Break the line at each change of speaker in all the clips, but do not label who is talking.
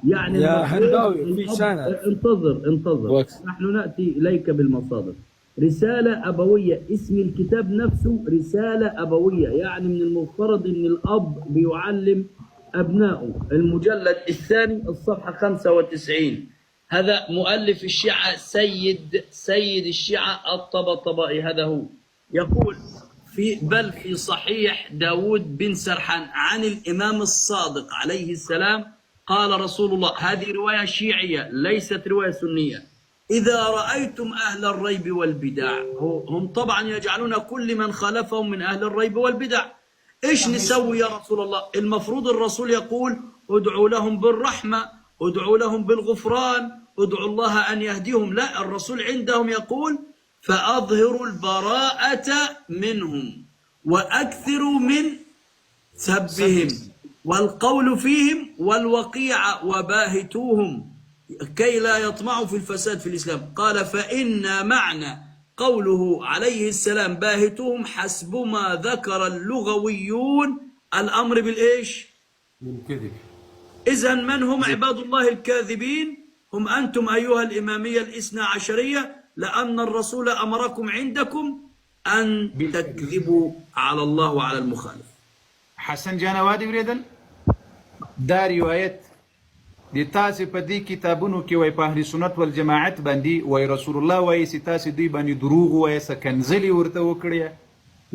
يعني
يا
المفروض
هنداوي في سنة
انتظر
وقت.
نحن نأتي إليك بالمصادر. رسالة أبوية، اسم الكتاب نفسه رسالة أبوية، يعني من المفترض أن الأب بيعلم أبنائه. المجلد الثاني الصفحة 95، هذا مؤلف الشيعة سيد الشيعة الطبطبائي، هذا هو يقول في صحيح داود بن سرحان عن الإمام الصادق عليه السلام قال رسول الله، هذه رواية شيعية ليست رواية سنية: إذا رأيتم أهل الريب والبدع، هم طبعا يجعلون كل من خالفهم من أهل الريب والبدع. إيش نسوي يا رسول الله؟ المفروض الرسول يقول ادعوا لهم بالرحمة، ادعوا لهم بالغفران، ادعوا الله أن يهديهم. لا، الرسول عندهم يقول فأظهروا البراءة منهم وأكثروا من سبهم والقول فيهم والوقيعة وباهتوهم كي لا يطمعوا في الفساد في الإسلام. قال فإن معنى قوله عليه السلام باهتوهم حسب ما ذكر اللغويون الأمر بالإيش؟
بالكذب.
إذن من هم عباد الله الكاذبين؟ هم أنتم أيها الإمامية الإثنى عشرية، لأن الرسول أمركم عندكم أن تكذبوا على الله وعلى المخالف.
حسن جانوادي وريدل دا روايت دي تاسي په دې کتابونو کې وای په اهل سنت والجماعت باندې وای رسول الله وای ستاسي دوی باندې دروغ وای سکنزلی ورته وکړي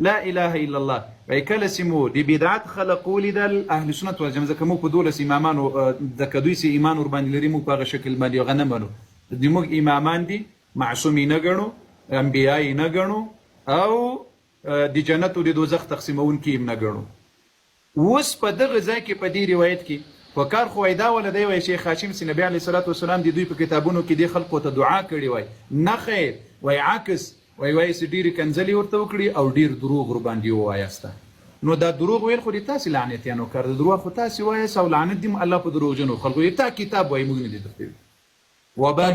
لا اله الا الله. وای کله سمو دي بدعت خلقوا لیدل اهل سنت والجماعت ځکه مو په دولس امامانو د کدوې سي ایمان ور باندې لري، مو په هغه شکل باندې غنمانو دي موږ امامان دي معصومین نه ګڼو، انبیای نه ګڼو، او د جنت او د دوزخ تقسیمون کې نه ګڼو. اوس په دغه ځای کې په دې روایت کې په کار خو دا ولدی وای شیخ هاشم سي نبی علیه الصلاه والسلام د دوی په کتابونو کې د خلقو ته دعا کړې وای نه خیر وای عکس وای سي ډیر کنځلي ورته وکړي او ډیر دروغ ور باندې وایسته. نو دا دروغ ویل خو د تاسو لعنتیانو کار، د دروغ خو تاسو وای سو لعنت دي الله په دروغ جنو خلقو ته کتاب وای موږ نه دي درته.
وبعد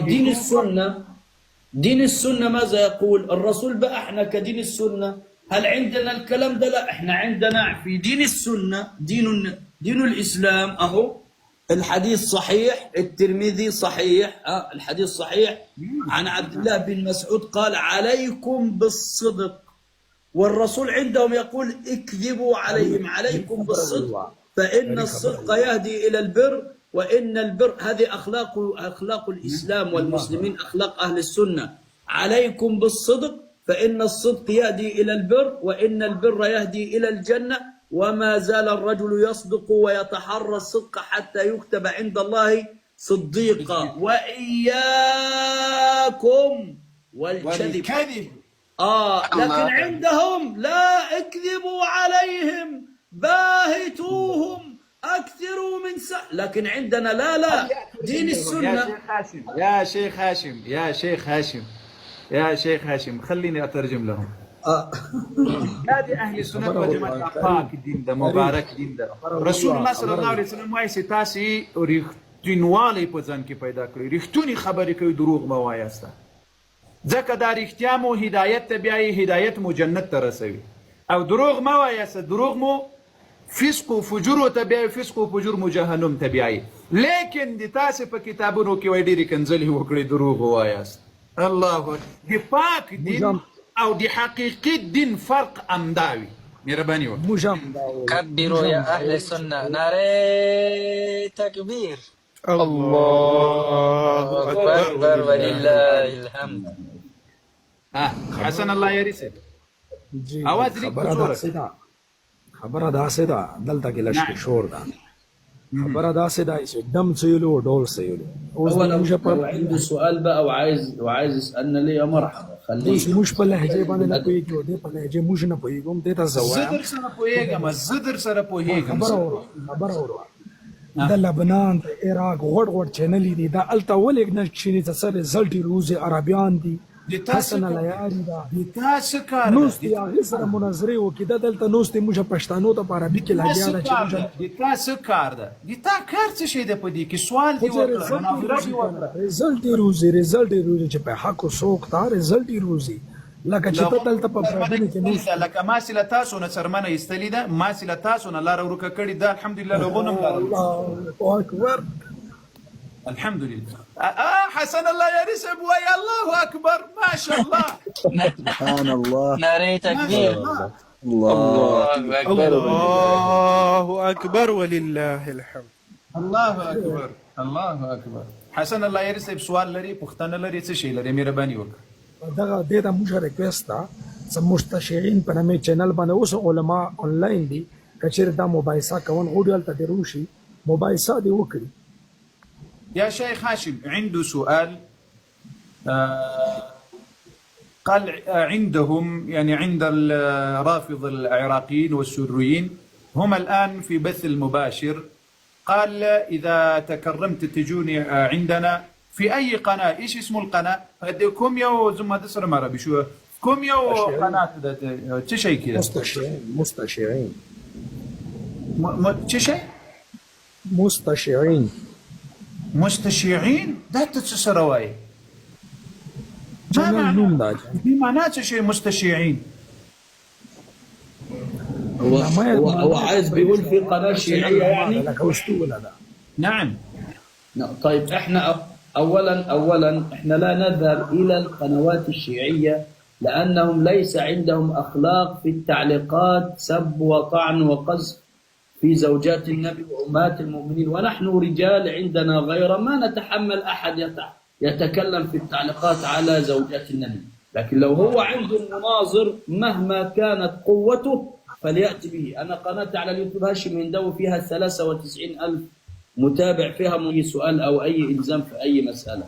دين السنة ماذا يقول الرسول بقى؟ احنا كدين السنة هل عندنا الكلام ده؟ لا، احنا عندنا في دين السنة دين الإسلام أهو الحديث صحيح، الترمذي صحيح، الحديث صحيح عن عبد الله بن مسعود قال عليكم بالصدق، والرسول عندهم يقول اكذبوا عليهم، عليكم بالصدق فإن الصدق يهدي إلى البر، وإن البر هذه أخلاق الإسلام والمسلمين، أخلاق أهل السنة. عليكم بالصدق فإن الصدق يهدي إلى البر، وإن البر يهدي إلى الجنة، وما زال الرجل يصدق ويتحرى الصدق حتى يكتب عند الله صديقا. وإياكم والكذب. لكن عندهم لا، اكذبوا عليهم باهتوهم أكثروا من لكن عندنا لا دين السنة.
يا شيخ هاشم خليني أترجم لهم. هذه أهل السنة والجماعة پاک دین ده، مبارک دین ده. رسول الله صلی الله علیه وسلم وایي چې تاسې رښتینوالی په ځان کې پیدا کړئ، رښتونې خبرې کوئ، دروغ مه وایاست، ځکه دا رښتیا مو هدایت ته بیایي، هدایت مو جنت ته رسوي، او دروغ مه وایاست، دروغ مو فسق و فجور ته بیایي، فسق و فجور مو جهنم ته بیایي. لیکن د تاسې په کتابونو کې وایي ډېرې کنځلې وکړئ، دروغ ووایاست. الله د پاک دین او دي حقيقي الدين فرق أمداوي ميرباني
كبروا يا أهل السنة ناري تكبير
الله
أكبر ولله الحمد.
حسن الله يرسل أواز لك
خبره داسې ده دلته کې لشکې شور ده، خبره داسې ده چې دم سيلو ډول سيلو.
هو عنده سؤال بقى وعايز يسألنا ليه؟ يا مرحبا خليه.
مش په لهجه باندې نه پوهېږي او دې په لهجه موږ نه پوهېږو، دې ته زه وایم
زه در سره پوهېږم.
خبره وروه د لبنان د عراق غوړ چینلې دي، دا هلته ولې نه کښېني چې څه رزلټ یې روزي عربیان دي، حسن العیاري ده،
د تا څه کار
نوستې هغې سره مناظرې وکړي، دا دلته نوستې موږ پښتنو ته په عربي کې لګیا ده چې
د تا څه کار ده، د تا کار څه شی ده په دې کې؟ سوال دې وکړه، مناظره دې وکړه،
رزلټ یې روزي چې په حقو څوک ته رزلټ یې روزي، لکه چې ته دلته په پردنې کې نوست
لکه ماسې له تاسو نه څرمنه ایستلې ده، ماسې له تاسو نه لاره ورکه کړې ده، الحمدلله لغونه هم لاره.
الله اکبر
الحمد لله. حسن الله يرسب ويا الله اكبر ما شاء الله.
سبحان الله.
ناري تكبير.
الله
الله أكبر.
الله أكبر ولله الحمد.
الله اكبر الله اكبر. حسن الله يرسب سوال لري پختنه لري څه شي لري مهرباني وکړه.
دغه د ته موږ ریکوست تا سم مستشارین په نامه چینل باندې اوس علما آنلاین دي کچیر دا مباحثه کول غوډیل ته دروشي مباحثه دی وکړي.
يا شيخ هاشم عنده سؤال. قال عندهم يعني عند الرافض العراقيين والسوريين هم الآن في بث المباشر. قال إذا تكرمت تجوني عندنا في أي قناة. إيش اسم القناة؟ كم يو زم هذا مرة بشو كم يو قناة تشي كذا
مستشارين
تشي مستشيعين ده تتسرواي
چینل نوم دا
في معناته شيء مستشيعين.
هو عايز بيقول في قناة شيعية يعني.
لك وشتو ولا لا؟
نعم.
طيب احنا اولا احنا لا نذهب الى القنوات الشيعية لانهم ليس عندهم اخلاق في التعليقات سب وطعن وقذف في زوجات النبي وامهات المؤمنين، ونحن رجال عندنا غير ما نتحمل احد يتكلم في التعليقات على زوجات النبي. لكن لو هو عنده مناظر مهما كانت قوته فليأتي به. أنا قناتي على اليوتيوب هاشم هنداوي فيها 93,000 متابع، فيها أي سؤال أو أي إلزام في أي مسألة.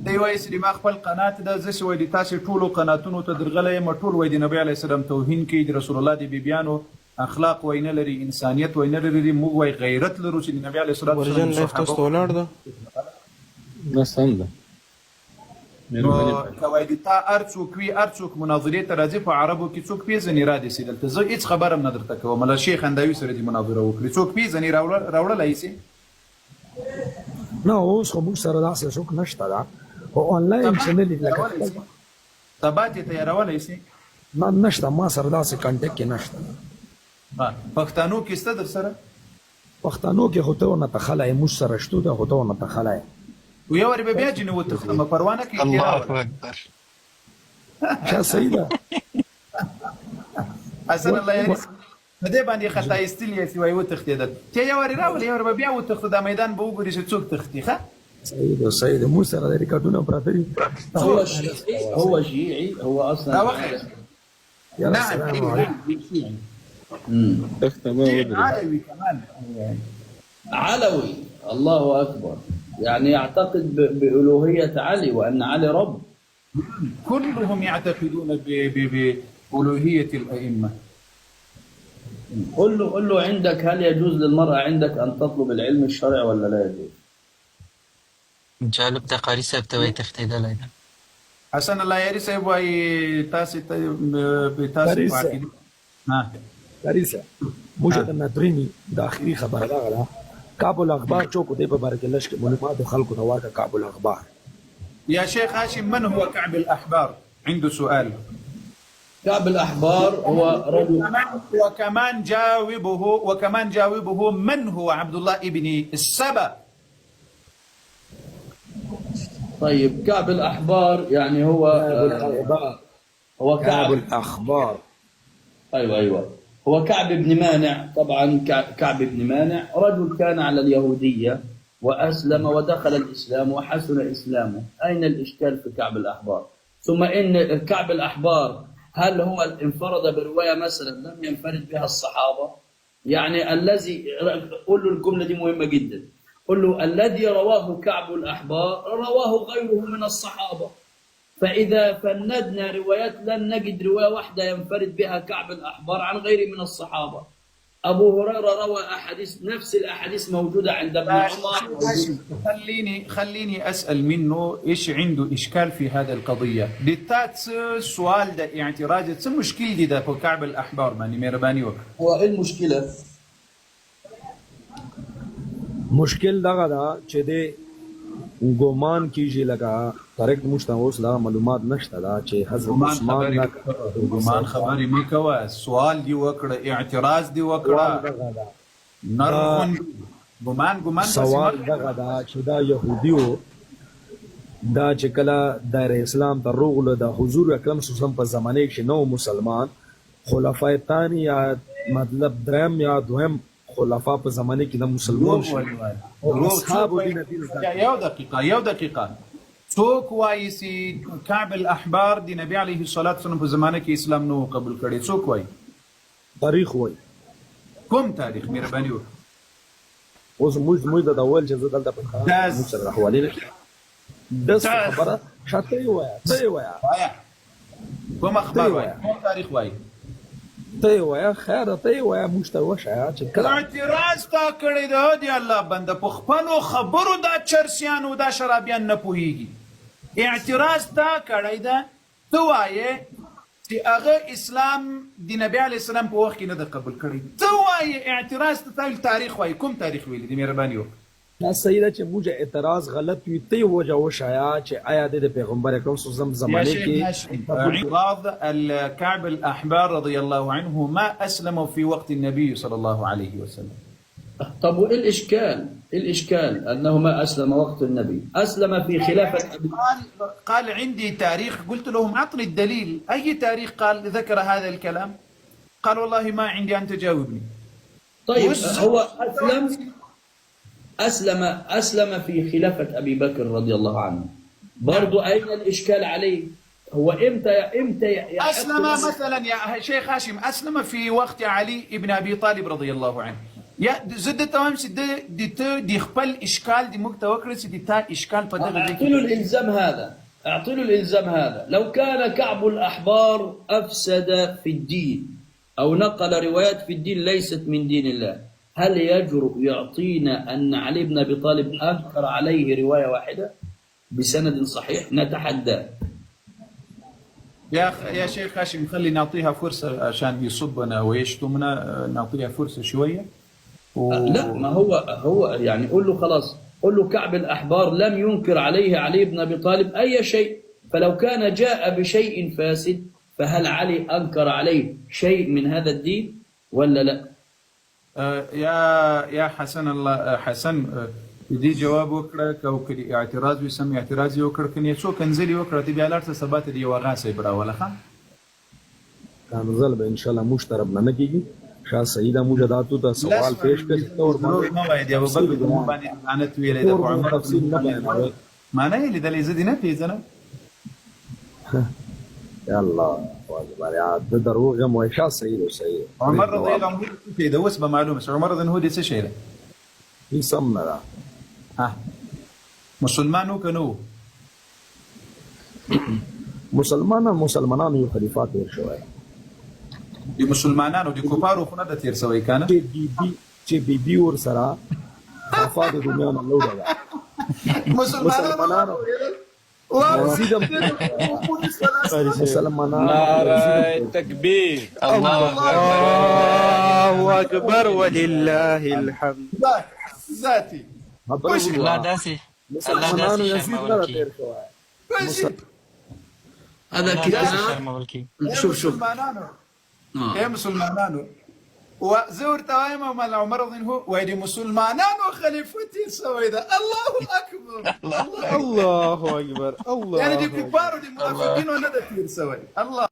دی وایي چې ما خپل قنات ده زه چې وایي د تاسې ټولو قناتونو ته درغلی یم، ټول وایي د نبي علیه السلام توهین کوي، د رسول الله د بیبیانو اخلاق وایي نه لري، انسانیت وایي نه لري، موږ وایي غیرت لرو چې د نبي علیه السلام
ورجن لایف تاسو ته ولاړ ده
بس هم ده.
نو که وایي د تا هر څوک وي هر څوک مناظرې ته راځي په عربو کې څوک پیژني را دې سي دلته زه هېڅ خبره هم نه درته کوم. ملا شیخ انداوي سره دې مناظره وکړي څوک پیژني راوړلی سي.
نه اوس خو موږ سره داسې څوک نشته ده خو آنلاین چینل یې لکه
سبا دې تیارولی سي.
نه نشته ما سره داسې کانټیکټ کې نشته.
پښتنو کې شته در سره؟
پښتنو کې خو ته ونه تخلی موږ سره شتو ده خو ته ونه تخلی
ويا وري بيا جيني وتخدم پروانه کې.
الله اکبر.
شا صحیح ده.
حسن الله يعني دې باندې خطا استلیا سی وای وتختیدل ته یو وري راول یو ور بیا وتخته د میدان به وګوري چې څوک تختی ښه.
صحیح ده موږ سره د ریکارډونو پراته دي.
هو شيعي هو اصلا.
نعم علوي كمان
علوي. الله اكبر. يعني يعتقد بألوهية علي وأن علي رب.
كلهم يعتقدون بألوهية الأئمة.
قل له عندك هل يجوز للمرأة عندك أن تطلب العلم الشرعي ولا لا يجوز؟
جالب تقاري سبتوي تختيدا لنا.
حسن الله يري سيب واي تاسي
كاريسا كاريسا موجة النادريني دا آخري خبر دا كعب الأخبار چوكو دي ببارك الله شك معلومات خلقو نواكا كعب الأخبار.
يا شيخ هاشم من هو كعب الأحبار؟ عنده سؤال.
كعب الأحبار هو رجل.
وكمان جاوبه من هو عبد الله ابن السبا.
طيب كعب الأحبار يعني هو
كعب الأخبار.
أيوة هو كعب بن مانع. طبعا كعب بن مانع رجل كان على اليهودية وأسلم ودخل الإسلام وحسن إسلامه. أين الإشكال في كعب الأحبار؟ ثم إن كعب الأحبار هل هو انفرد برواية مثلا لم ينفرد بها الصحابة؟ يعني الذي قل له الجملة دي مهمة جدا. قل له الذي رواه كعب الأحبار رواه غيره من الصحابة. فإذا فندنا روايات لن نجد رواية واحدة ينفرد بها كعب الأحبار عن غيره من الصحابة. أبو هريرة روى أحاديث نفس الأحاديث موجودة عند ابن عمر.
خليني أسأل منه إيش عنده إشكال في هذه القضية. ديتات سؤال ده اعتراض څه مشكلة دي ده په كعب الأحبار باندې مهرباني وکړه.
هو إيه المشكلة؟
مشکل دغه دا چې د ګومان کیږي لکه کریکټ مشته اوس دا معلومات نشته دا چې حضرت عثمان نه
ګومان خبرې مې کوه سوال دی وکړه اعتراض دی وکړه نرمون ګمان
سوال دغه دا چې دا يهوديو دا چې کله دایره اسلام ته راغله د حضور اکرم صلی الله علیه وسلم په زمانه کې نو مسلمان خلفای ثانی یا مطلب درم یا دویم خلفا په زمانه کې د مسلمان شو او اصحاب دین
یو دقیقه څوک وایي چې کعب الاحبار د نبی علیه الصلاة والسلام په زمانه کې اسلام نو قبول کړي؟ څوک وایي؟
تاریخ وایي.
کوم تاریخ؟ مهرباني وکړه.
اوس موږ د اول چې زه دلته په مصر حواله نه د خبره شاته وایا
کوم اخبار وایي؟ کوم تاریخ وایي؟
ته وایا خیر ته وایا موږ ته وشه چې کله
اعتراض تا کړی دی دی الله بنده په خپلو خبرو دا چرسیانو دا شرابیان نه پوهیږي. اعتراض تا کړی ده ته وایې چې هغه اسلام د نبی علیه السلام په وخت کې نه ده قبول کړی. ته وایې اعتراض ته تاریخ وایي. کوم تاریخ ویلی دی؟ مهرباني وکړه.
دا صحیح ده چې موږ اعتراض غلط وي ته وجه وشایا چې آیا د پیغمبر اکرم صلی الله علیه وسلم زمانه کې
اعراض الكعب الاحبار رضي الله عنه ما اسلموا في وقت النبي صلى الله عليه وسلم.
طب وايه الاشكال؟ الاشكال انه ما اسلم وقت النبي، اسلم في خلافه ابي.
قال عندي تاريخ. قلت لهم اعطني الدليل. اي تاريخ قال ذكر هذا الكلام؟ قال والله ما عندي، انت جاوبني.
طيب هو أسلم في خلافة أبي بكر رضي الله عنه. برضو أين الإشكال عليه؟ هو إمتى
أسلم مثلا يا شيخ هاشم، أسلم في وقت علي ابن أبي طالب رضي الله عنه. يا زد تمام سد دي خپل إشكال دي مكتوكرس دي تا إشكال فدغه
أعطيله الإلزام هذا. لو كان كعب الأحبار أفسد في الدين أو نقل روايات في الدين ليست من دين الله، هل يجرؤ يعطينا أن علي بن أبي طالب أنكر عليه رواية واحدة بسند صحيح؟ نتحدى.
يا شيخ هاشم خلي نعطيها فرصة عشان يصبنا ويشتمنا، نعطيها فرصة شوية
لا ما هو يعني قول له خلاص، قل له كعب الأحبار لم ينكر عليه علي بن أبي طالب أي شيء، فلو كان جاء بشيء فاسد فهل علي أنكر عليه شيء من هذا الدين ولا لا؟
يا حسن الله حسن دې جواب وکړه کو کړي اعتراض وسم اعتراض یو کړ کني څو کنځلي وکړه ته بیا لارته ثبات دی وغاسه براوله ښه
کنځل به ان شاء الله مشترب نه کیږي. شاه سیدا موجوداتو ته سوال پیش کړي اور
ما وای دی او بل باندې لعنت ویلې د عمر تفصیل نه بیان معنی لیدلې زدي نه پیژنه. يا
الله واجب يا دروغ مو شاه سيد وسيد
عمر رضي الله عنه في دوس بمعلومه عمر رضي الله عنه څه شي
يسمى
ها مسلمانو کنو
مسلمانانو یو خلیفات تیر شوی
دي مسلمانانو دي کفارو خو نه د تیر شوی کنه
چې بي ور سره افاد دنیا نه لوړه
مسلمانانو
نعرة تكبير الله أكبر ولله الحمد.
ذاتي
لا داسي
هذا كتاب. شوف
يا مسلمانانو وزور توايما مال عمر رضي الله عنه ويدي مسلمانان وخليفتي سويدا. الله اكبر
الله اكبر الله
يعني دي كبار ودي منافقين وندى تير سوي الله